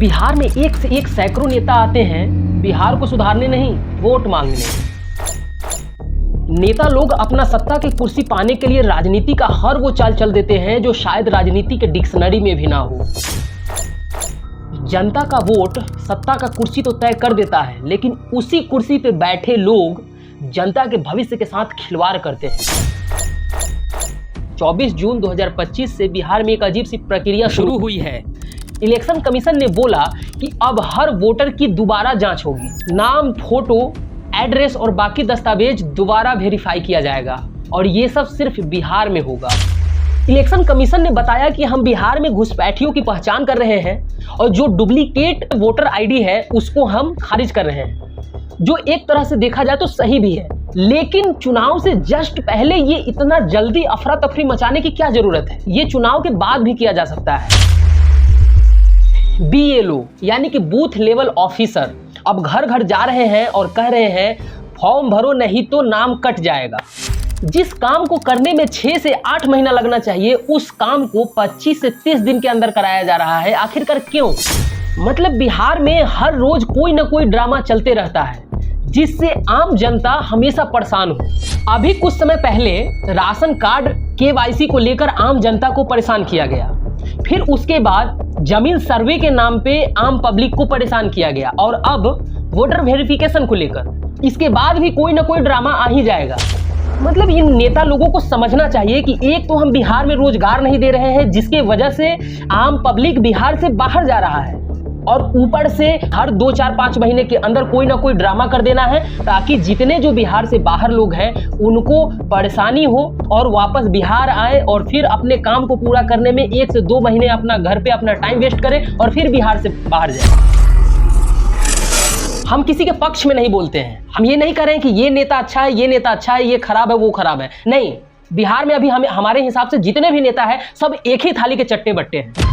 बिहार में एक से एक सैकड़ों नेता आते हैं बिहार को सुधारने नहीं, वोट मांगने। नेता लोग अपना सत्ता की कुर्सी पाने के लिए राजनीति का हर वो चाल चल देते हैं जो शायद राजनीति के डिक्शनरी में भी ना हो। जनता का वोट सत्ता का कुर्सी तो तय कर देता है, लेकिन उसी कुर्सी पे बैठे लोग जनता के भविष्य के साथ खिलवाड़ करते हैं। 24 जून 2025 से बिहार में एक अजीब सी प्रक्रिया शुरू हुई है। इलेक्शन कमीशन ने बोला कि अब हर वोटर की दोबारा जांच होगी। नाम, फोटो, एड्रेस और बाकी दस्तावेज दोबारा वेरीफाई किया जाएगा और ये सब सिर्फ बिहार में होगा। इलेक्शन कमीशन ने बताया कि हम बिहार में घुसपैठियों की पहचान कर रहे हैं और जो डुप्लीकेट वोटर आईडी है उसको हम खारिज कर रहे हैं, जो एक तरह से देखा जाए तो सही भी है। लेकिन चुनाव से जस्ट पहले ये इतना जल्दी अफरा तफरी मचाने की क्या जरूरत है? ये चुनाव के बाद भी किया जा सकता है। BLO यानी कि बूथ लेवल ऑफिसर अब घर घर जा रहे हैं और कह रहे हैं फॉर्म भरो नहीं तो नाम कट जाएगा। जिस काम को करने में 6 से 8 महीना लगना चाहिए उस काम को 25 से 30 दिन के अंदर कराया जा रहा है। आखिरकार क्यों? मतलब बिहार में हर रोज कोई ना कोई ड्रामा चलते रहता है जिससे आम जनता हमेशा परेशान हो। अभी कुछ समय पहले राशन कार्ड KYC को लेकर आम जनता को परेशान किया गया, फिर उसके बाद जमीन सर्वे के नाम पे आम पब्लिक को परेशान किया गया और अब वोटर वेरिफिकेशन को लेकर इसके बाद भी कोई ना कोई ड्रामा आ ही जाएगा। मतलब इन नेता लोगों को समझना चाहिए कि एक तो हम बिहार में रोजगार नहीं दे रहे हैं जिसके वजह से आम पब्लिक बिहार से बाहर जा रहा है, और ऊपर से हर 2, 4, 5 महीने के अंदर कोई ना कोई ड्रामा कर देना है ताकि जितने जो बिहार से बाहर लोग हैं उनको परेशानी हो और वापस बिहार आए और फिर अपने काम को पूरा करने में 1 से 2 महीने अपना घर पे अपना टाइम वेस्ट करें और फिर बिहार से बाहर जाए। हम किसी के पक्ष में नहीं बोलते हैं, हम ये नहीं कह रहे हैं कि ये नेता अच्छा है, ये नेता अच्छा है, ये खराब है, वो खराब है। नहीं, बिहार में अभी हमारे हिसाब से जितने भी नेता है सब एक ही थाली के चट्टे बट्टे हैं।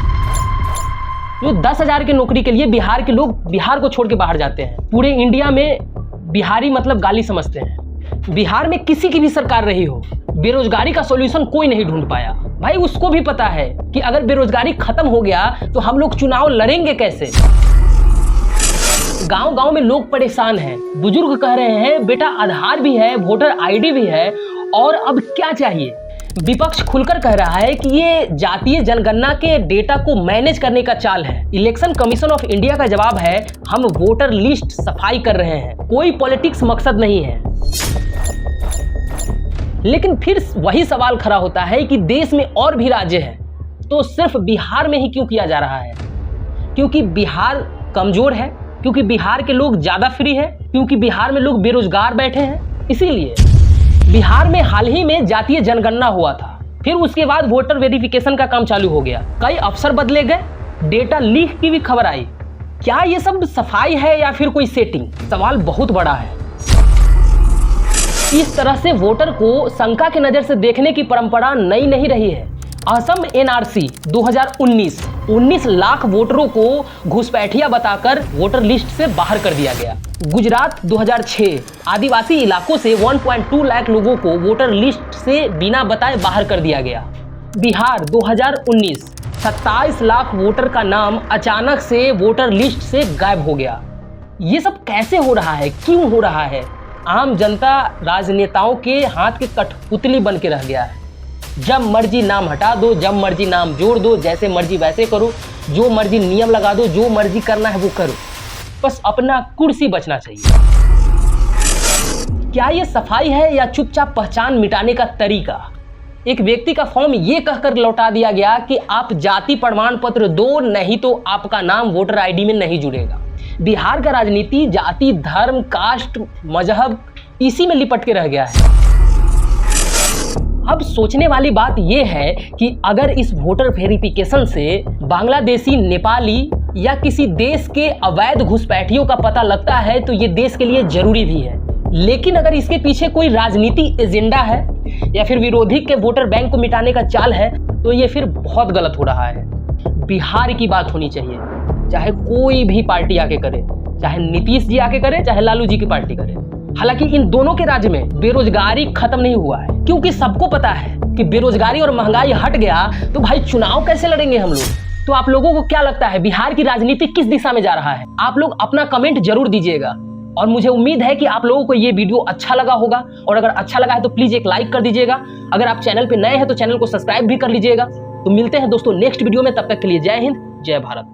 जो 10,000 की नौकरी के लिए बिहार के लोग बिहार को छोड़ के बाहर जाते हैं। पूरे इंडिया में बिहारी मतलब गाली समझते हैं। बिहार में किसी की भी सरकार रही हो, बेरोजगारी का सॉल्यूशन कोई नहीं ढूंढ पाया। भाई उसको भी पता है कि अगर बेरोजगारी खत्म हो गया तो हम लोग चुनाव लड़ेंगे कैसे। गांव गांव में लोग परेशान हैं। बुजुर्ग कह रहे हैं बेटा आधार भी है, वोटर आईडी भी है, और अब क्या चाहिए। विपक्ष खुलकर कह रहा है कि ये जातीय जनगणना के डेटा को मैनेज करने का चाल है। इलेक्शन कमीशन ऑफ इंडिया का जवाब है हम वोटर लिस्ट सफाई कर रहे हैं, कोई पॉलिटिक्स मकसद नहीं है। लेकिन फिर वही सवाल खड़ा होता है कि देश में और भी राज्य हैं तो सिर्फ बिहार में ही क्यों किया जा रहा है? क्योंकि बिहार कमजोर है, क्योंकि बिहार के लोग ज्यादा फ्री है, क्योंकि बिहार में लोग बेरोजगार बैठे हैं। इसीलिए बिहार में हाल ही में जातीय जनगणना हुआ था, फिर उसके बाद वोटर वेरिफिकेशन का काम चालू हो गया। कई अफसर बदले गए, डेटा लीक की भी खबर आई। क्या ये सब सफाई है या फिर कोई सेटिंग? सवाल बहुत बड़ा है। इस तरह से वोटर को शंका की नजर से देखने की परंपरा नई नहीं रही है। असम NRC 2019 19 लाख वोटरों को घुसपैठिया बताकर वोटर लिस्ट से बाहर कर दिया गया। गुजरात 2006 आदिवासी इलाकों से 1.2 लाख लोगों को वोटर लिस्ट से बिना बताए बाहर कर दिया गया। बिहार 2019 27 लाख वोटर का नाम अचानक से वोटर लिस्ट से गायब हो गया। ये सब कैसे हो रहा है, क्यों हो रहा है? आम जनता राजनेताओं के हाथ के कठपुतली बन के रह गया है। जब मर्जी नाम हटा दो, जब मर्जी नाम जोड़ दो, जैसे मर्जी वैसे करो, जो मर्जी नियम लगा दो, जो मर्जी करना है वो करो, बस अपना कुर्सी बचना चाहिए। क्या ये सफाई है या चुपचाप पहचान मिटाने का तरीका? एक व्यक्ति का फॉर्म ये कहकर लौटा दिया गया कि आप जाति प्रमाण पत्र दो, नहीं तो आपका नाम वोटर आईडी में नहीं जुड़ेगा। बिहार का राजनीति जाति, धर्म, कास्ट, मजहब इसी में लिपट के रह गया है। अब सोचने वाली बात यह है कि अगर इस वोटर वेरिफिकेशन से बांग्लादेशी, नेपाली या किसी देश के अवैध घुसपैठियों का पता लगता है तो ये देश के लिए जरूरी भी है। लेकिन अगर इसके पीछे कोई राजनीति एजेंडा है या फिर विरोधी के वोटर बैंक को मिटाने का चाल है तो ये फिर बहुत गलत हो रहा है। बिहार की बात होनी चाहिए, चाहे कोई भी पार्टी आके करे, चाहे नीतीश जी आके करे, चाहे लालू जी की पार्टी करे। हालांकि इन दोनों के राज्य में बेरोजगारी खत्म नहीं हुआ है, क्योंकि सबको पता है कि बेरोजगारी और महंगाई हट गया तो भाई चुनाव कैसे लड़ेंगे हम लोग। तो आप लोगों को क्या लगता है बिहार की राजनीति किस दिशा में जा रहा है? आप लोग अपना कमेंट जरूर दीजिएगा और मुझे उम्मीद है कि आप लोगों को ये वीडियो अच्छा लगा होगा, और अगर अच्छा लगा है तो प्लीज एक लाइक कर दीजिएगा। अगर आप चैनल पे नए हैं तो चैनल को सब्सक्राइब भी कर लीजिएगा। तो मिलते हैं दोस्तों नेक्स्ट वीडियो में, तब तक के लिए जय हिंद, जय भारत।